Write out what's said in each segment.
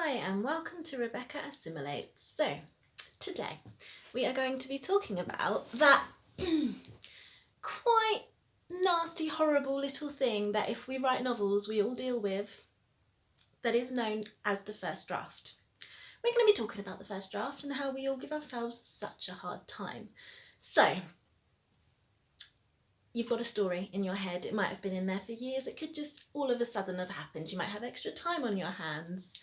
Hi and welcome to Rebecca Assimilates. So today we are going to be talking about that quite nasty, horrible little thing that if we write novels we all deal with, that is known as the first draft. We're going to be talking about the first draft and how we all give ourselves such a hard time. So you've got a story in your head, it might have been in there for years, it could just all of a sudden have happened, you might have extra time on your hands.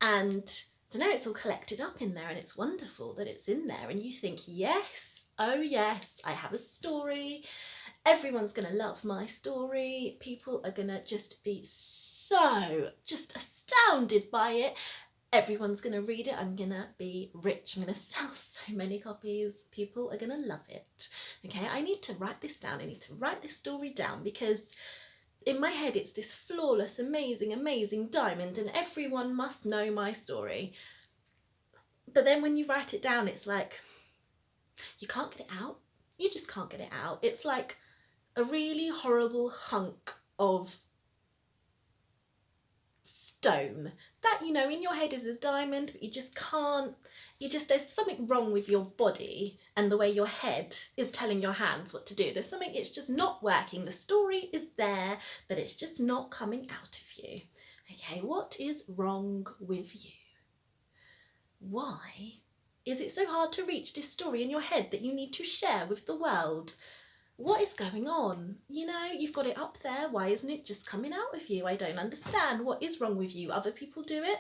And so now it's all collected up in there and it's wonderful that it's in there and you think, yes, oh yes, I have a story. Everyone's going to love my story. People are going to just be so just astounded by it. Everyone's going to read it. I'm going to be rich. I'm going to sell so many copies. People are going to love it. Okay, I need to write this down. I need to write this story down because in my head it's this flawless, amazing diamond and everyone must know my story. But then when you write it down, it's like, you can't get it out. You just can't get it out. It's like a really horrible hunk of stone that, you know, in your head is a diamond, but you just can't, there's something wrong with your body and the way your head is telling your hands what to do. There's something, it's just not working. The story is there, but it's just not coming out of you. Okay, what is wrong with you? Why is it so hard to reach this story in your head that you need to share with the world? What is going on? You know, you've got it up there. Why isn't it just coming out of you? I don't understand. What is wrong with you? Other people do it?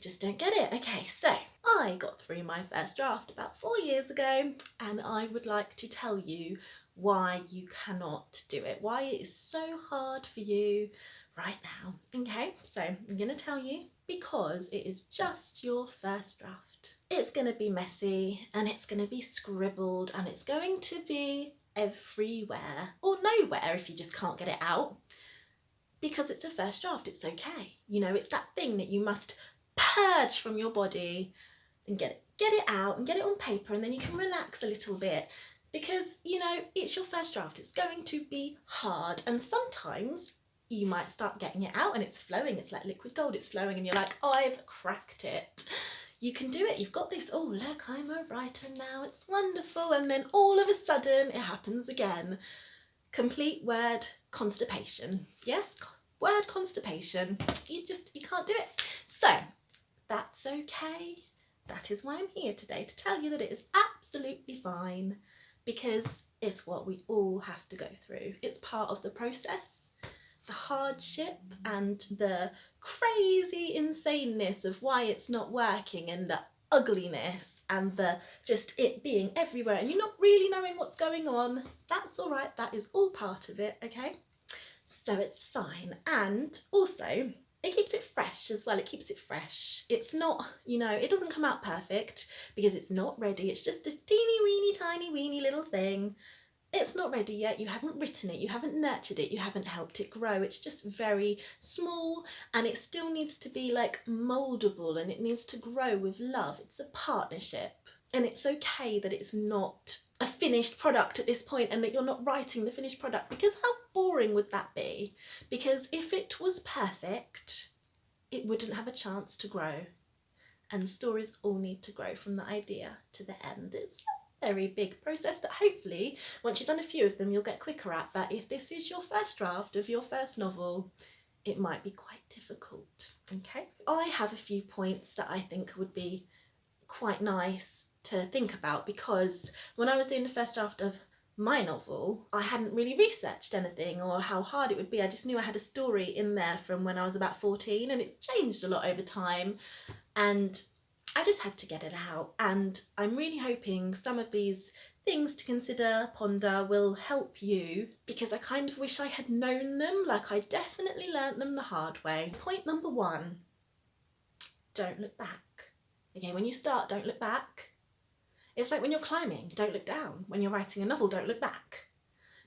Just don't get it. Okay, so I got through my first draft about 4 years ago and I would like to tell you why you cannot do it. Why it is so hard for you right now. Okay, so I'm going to tell you because it is just your first draft. It's going to be messy and it's going to be scribbled and it's going to be everywhere or nowhere if you just can't get it out, because it's a first draft. It's okay, you know, it's that thing that you must purge from your body and get it out and get it on paper, and then you can relax a little bit because, you know, it's your first draft. It's going to be hard and sometimes you might start getting it out and it's flowing, it's like liquid gold, it's flowing and you're like, oh, I've cracked it. You can do it, you've got this, oh look, I'm a writer now, it's wonderful, and then all of a sudden it happens again. Complete word constipation. Yes, word constipation. You can't do it. So that's okay. That is why I'm here today, to tell you that it is absolutely fine, because it's what we all have to go through. It's part of the process. The hardship and the crazy insaneness of why it's not working and the ugliness and the just it being everywhere and you're not really knowing what's going on. That's all right. That is all part of it. Okay, so it's fine. And also it keeps it fresh as well. It keeps it fresh. It's not, you know, it doesn't come out perfect because it's not ready. It's just this teeny weeny tiny weeny little thing. It's not ready yet, you haven't written it, you haven't nurtured it, you haven't helped it grow. It's just very small and it still needs to be like mouldable and it needs to grow with love. It's a partnership and it's okay that it's not a finished product at this point and that you're not writing the finished product, because how boring would that be? Because if it was perfect, it wouldn't have a chance to grow, and stories all need to grow from the idea to the end. It's very big process that hopefully once you've done a few of them you'll get quicker at, but if this is your first draft of your first novel, it might be quite difficult. Okay, I have a few points that I think would be quite nice to think about, because when I was doing the first draft of my novel I hadn't really researched anything or how hard it would be. I just knew I had a story in there from when I was about 14 and it's changed a lot over time, and I just had to get it out, and I'm really hoping some of these things to consider, ponder, will help you, because I kind of wish I had known them. Like, I definitely learnt them the hard way. Point number 1, don't look back. Okay, when you start, don't look back. It's like when you're climbing, don't look down. When you're writing a novel, don't look back.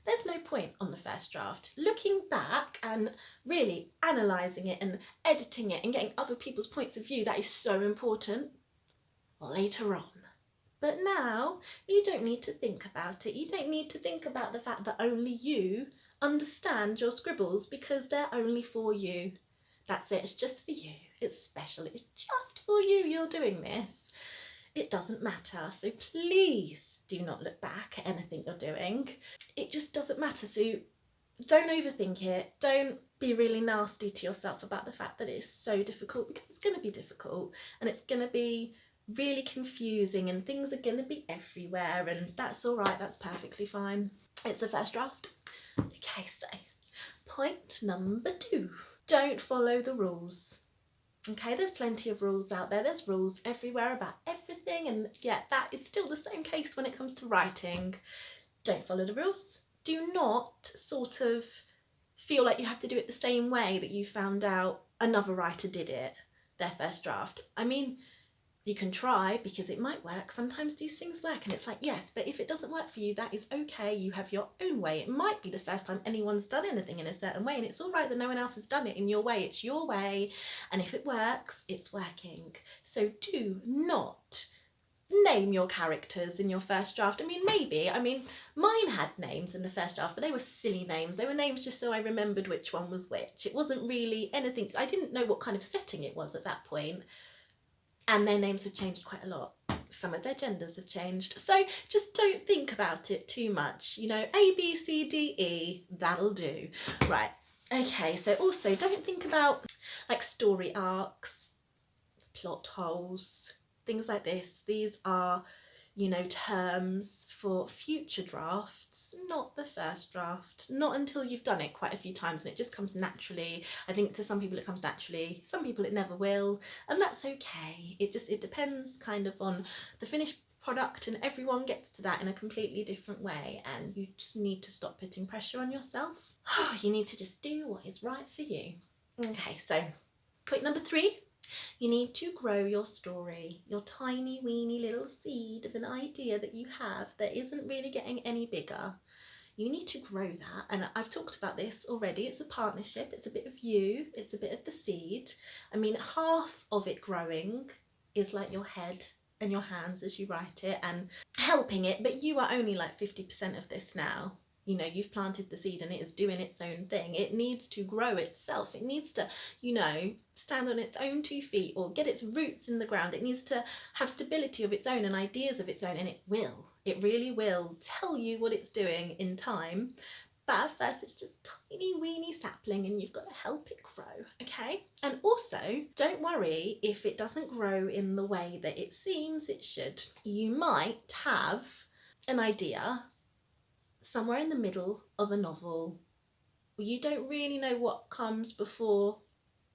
There's no point on the first draft looking back and really analysing it and editing it and getting other people's points of view. That is so important later on. But now you don't need to think about it. You don't need to think about the fact that only you understand your scribbles, because they're only for you. That's it. It's just for you. It's special. It's just for you. You're doing this. It doesn't matter. So please do not look back at anything you're doing. It just doesn't matter. So don't overthink it. Don't be really nasty to yourself about the fact that it is so difficult, because it's going to be difficult and it's going to be really confusing and things are going to be everywhere, and that's all right. That's perfectly fine. It's the first draft. Okay, so point number 2. Don't follow the rules. Okay, there's plenty of rules out there. There's rules everywhere about everything, and yeah, that is still the same case when it comes to writing. Don't follow the rules. Do not sort of feel like you have to do it the same way that you found out another writer did it, their first draft. I mean, you can try, because it might work. Sometimes these things work and it's like, yes, but if it doesn't work for you, that is okay. You have your own way. It might be the first time anyone's done anything in a certain way, and it's all right that no one else has done it in your way. It's your way, and if it works, it's working. So do not name your characters in your first draft. Mine had names in the first draft, but they were silly names. They were names just so I remembered which one was which. It wasn't really anything. I didn't know what kind of setting it was at that point. And their names have changed quite a lot. Some of their genders have changed. So just don't think about it too much. You know, A, B, C, D, E, that'll do. Right. Okay, so also don't think about like story arcs, plot holes, things like this. These are, you know, terms for future drafts, not the first draft. Not until you've done it quite a few times and it just comes naturally. I think to some people it comes naturally, some people it never will, and that's okay. It depends kind of on the finished product, and everyone gets to that in a completely different way, and you just need to stop putting pressure on yourself. You need to just do what is right for you. Okay, so point number 3. You need to grow your story, your tiny weeny little seed of an idea that you have that isn't really getting any bigger. You need to grow that, and I've talked about this already. It's a partnership, it's a bit of you, it's a bit of the seed. I mean, half of it growing is like your head and your hands as you write it and helping it, but you are only like 50% of this now. You know, you've planted the seed and it is doing its own thing. It needs to grow itself. It needs to, you know, stand on its own 2 feet or get its roots in the ground. It needs to have stability of its own and ideas of its own, and it will. It really will tell you what it's doing in time. But at first it's just tiny weeny sapling and you've got to help it grow, okay? And also, don't worry if it doesn't grow in the way that it seems it should. You might have an idea somewhere in the middle of a novel. You don't really know what comes before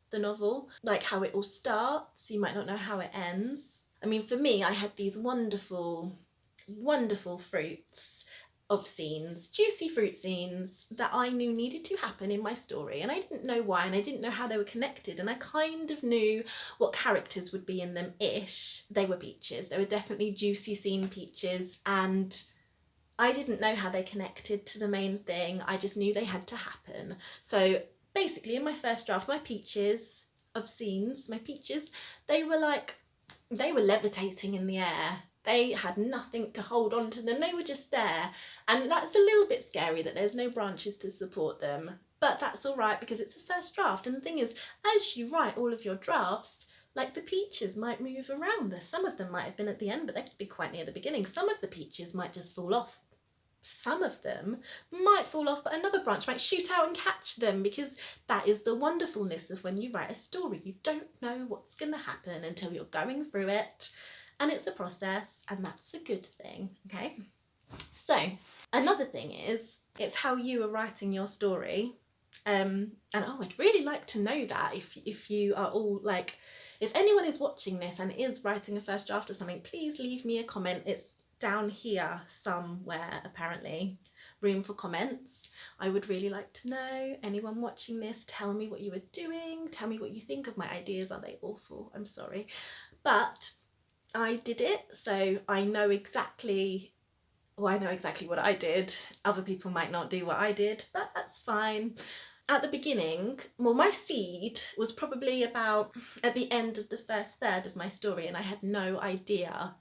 the novel, like how it all starts. You might not know how it ends. I mean, for me, I had these wonderful, wonderful fruits of scenes, juicy fruit scenes that I knew needed to happen in my story, and I didn't know why, and I didn't know how they were connected, and I kind of knew what characters would be in them-ish. They were peaches. They were definitely juicy scene peaches, and I didn't know how they connected to the main thing. I just knew they had to happen. So basically in my first draft, my peaches of scenes, they were levitating in the air. They had nothing to hold on to them. They were just there. And that's a little bit scary that there's no branches to support them. But that's all right because it's a first draft. And the thing is, as you write all of your drafts, like the peaches might move around. Some of them might have been at the end, but they could be quite near the beginning. Some of the peaches might just fall off. Some of them might fall off, but another branch might shoot out and catch them, because that is the wonderfulness of when you write a story. You don't know what's going to happen until you're going through it, and it's a process, and that's a good thing, okay? So another thing is, it's how you are writing your story. And I'd really like to know that if you are all like, if anyone is watching this and is writing a first draft or something, please leave me a comment. It's down here somewhere, apparently, room for comments. I would really like to know, anyone watching this, tell me what you were doing, tell me what you think of my ideas. Are they awful? I'm sorry, but I did it, so I know exactly what I did. Other people might not do what I did, but that's fine. At the beginning, well, my seed was probably about at the end of the first third of my story, and I had no idea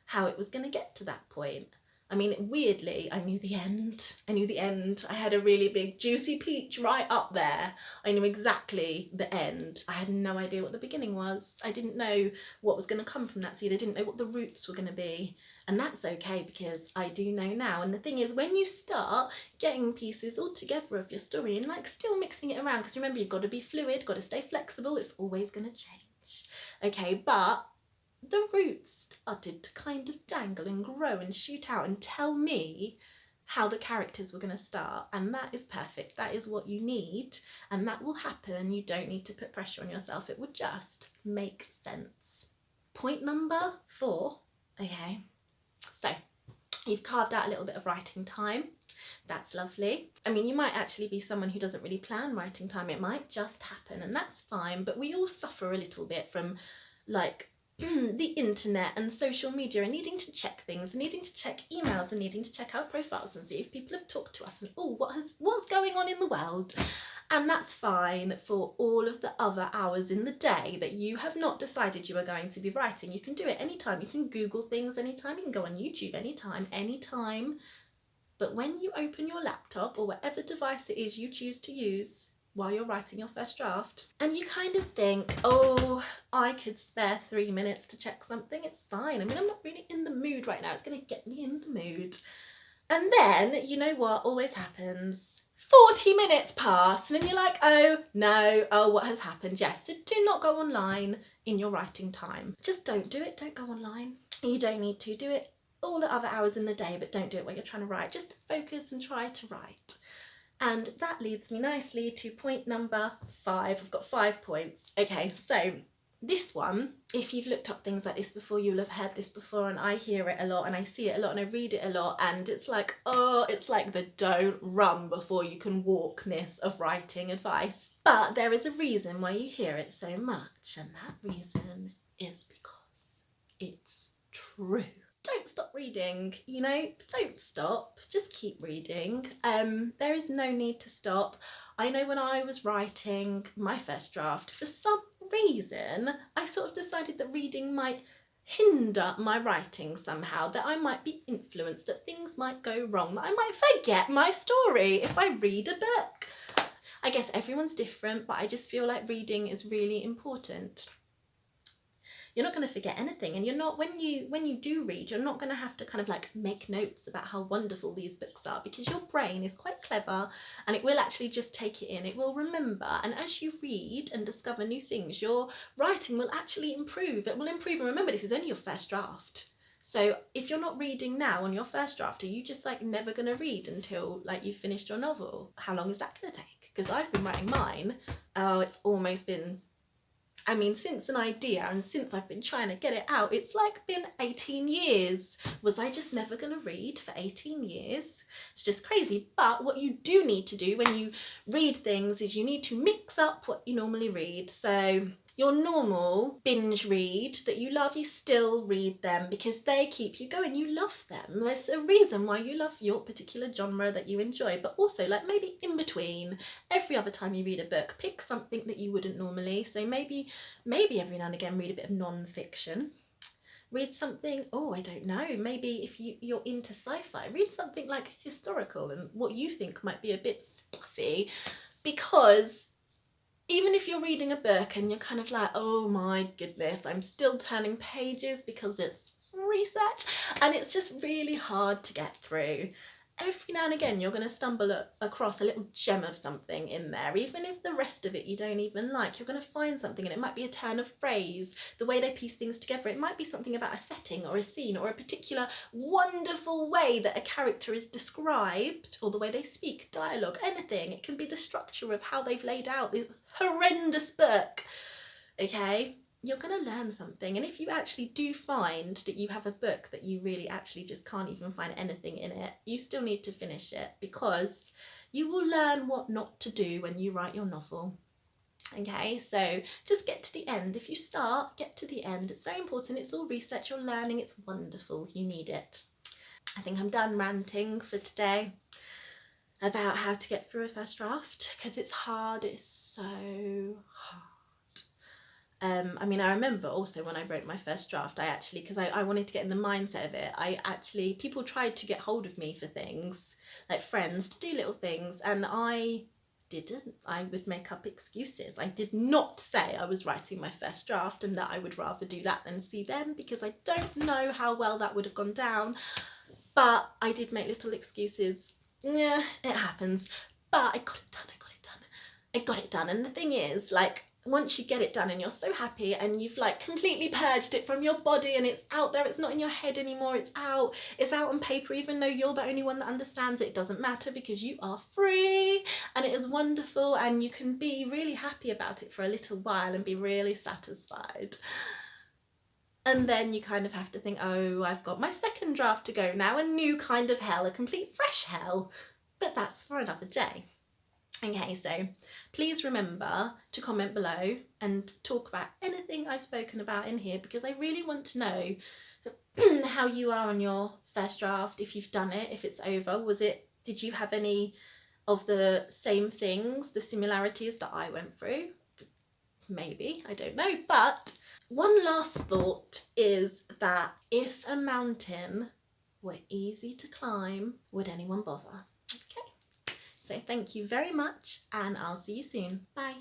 how it was going to get to that point. I mean, weirdly, I knew the end. I had a really big juicy peach right up there. I knew exactly the end. I had no idea what the beginning was. I didn't know what was going to come from that seed. I didn't know what the roots were going to be. And that's okay, because I do know now. And the thing is, when you start getting pieces all together of your story and like still mixing it around, because remember, you've got to be fluid, got to stay flexible, it's always going to change. Okay, but the roots started to kind of dangle and grow and shoot out and tell me how the characters were going to start, and that is perfect. That is what you need, and that will happen. You don't need to put pressure on yourself. It will just make sense. Point number 4. Okay, so you've carved out a little bit of writing time. That's lovely. I mean, you might actually be someone who doesn't really plan writing time. It might just happen, and that's fine, but we all suffer a little bit from like the internet and social media, and needing to check things, and needing to check emails, and needing to check our profiles and see if people have talked to us, and what's going on in the world. And that's fine for all of the other hours in the day that you have not decided you are going to be writing. You can do it anytime. You can Google things anytime. You can go on YouTube anytime. But when you open your laptop or whatever device it is you choose to use while you're writing your first draft, and you kind of think, oh, I could spare 3 minutes to check something, it's fine. I mean, I'm not really in the mood right now. It's going to get me in the mood. And then, you know what always happens? 40 minutes pass, and then you're like, oh no, oh, what has happened? Yes, so do not go online in your writing time. Just don't do it. Don't go online. You don't need to do it all the other hours in the day, but don't do it when you're trying to write. Just focus and try to write. And that leads me nicely to point number 5. I've got 5 points. Okay, so this one, if you've looked up things like this before, you'll have heard this before, and I hear it a lot, and I see it a lot, and I read it a lot, and it's like, oh, it's like the don't run before you can walk-ness of writing advice. But there is a reason why you hear it so much, and that reason is because it's true. Don't stop reading, you know, don't stop, just keep reading. There is no need to stop. I know when I was writing my first draft, for some reason, I sort of decided that reading might hinder my writing somehow, that I might be influenced, that things might go wrong, that I might forget my story if I read a book. I guess everyone's different, but I just feel like reading is really important. You're not going to forget anything, and you're not, when you do read, you're not going to have to kind of like make notes about how wonderful these books are, because your brain is quite clever and it will actually just take it in. It will remember, and as you read and discover new things, your writing will actually improve. It will improve. And remember, this is only your first draft. So if you're not reading now on your first draft, are you just like never going to read until like you've finished your novel? How long is that going to take? Because I've been writing mine, it's almost been, I mean, since an idea and since I've been trying to get it out, it's like been 18 years. Was I just never going to read for 18 years? It's just crazy. But what you do need to do when you read things is you need to mix up what you normally read. So your normal binge read that you love, you still read them because they keep you going. You love them. There's a reason why you love your particular genre that you enjoy. But also, like, maybe in between, every other time you read a book, pick something that you wouldn't normally. So maybe every now and again read a bit of non-fiction. Read something, oh, I don't know, maybe if you're into sci-fi, read something like historical and what you think might be a bit stuffy, because even if you're reading a book and you're kind of like, oh my goodness, I'm still turning pages because it's research and it's just really hard to get through, every now and again you're going to stumble across a little gem of something in there. Even if the rest of it you don't even like, you're going to find something, and it might be a turn of phrase, the way they piece things together. It might be something about a setting or a scene or a particular wonderful way that a character is described, or the way they speak, dialogue, anything. It can be the structure of how they've laid out this horrendous book. Okay? You're going to learn something. And if you actually do find that you have a book that you really actually just can't even find anything in it, you still need to finish it, because you will learn what not to do when you write your novel. Okay, so just get to the end. If you start, get to the end. It's very important. It's all research. You're learning. It's wonderful. You need it. I think I'm done ranting for today about how to get through a first draft, because it's hard. It's so hard. I mean, I remember also when I wrote my first draft, I actually, because I wanted to get in the mindset of it, people tried to get hold of me for things, like friends, to do little things, and I didn't. I would make up excuses. I did not say I was writing my first draft and that I would rather do that than see them, because I don't know how well that would have gone down. But I did make little excuses. Yeah, it happens. But I got it done. I got it done. And the thing is, like, once you get it done and you're so happy and you've like completely purged it from your body and it's out there, it's not in your head anymore, it's out on paper, even though you're the only one that understands it, it doesn't matter, because you are free and it is wonderful, and you can be really happy about it for a little while and be really satisfied. And then you kind of have to think, oh, I've got my second draft to go now, a new kind of hell, a complete fresh hell. But that's for another day. Okay, so please remember to comment below and talk about anything I've spoken about in here, because I really want to know how you are on your first draft, if you've done it, if it's over. Did you have any of the same things, the similarities that I went through? Maybe, I don't know. But one last thought is that if a mountain were easy to climb, would anyone bother? Okay. So thank you very much, and I'll see you soon. Bye.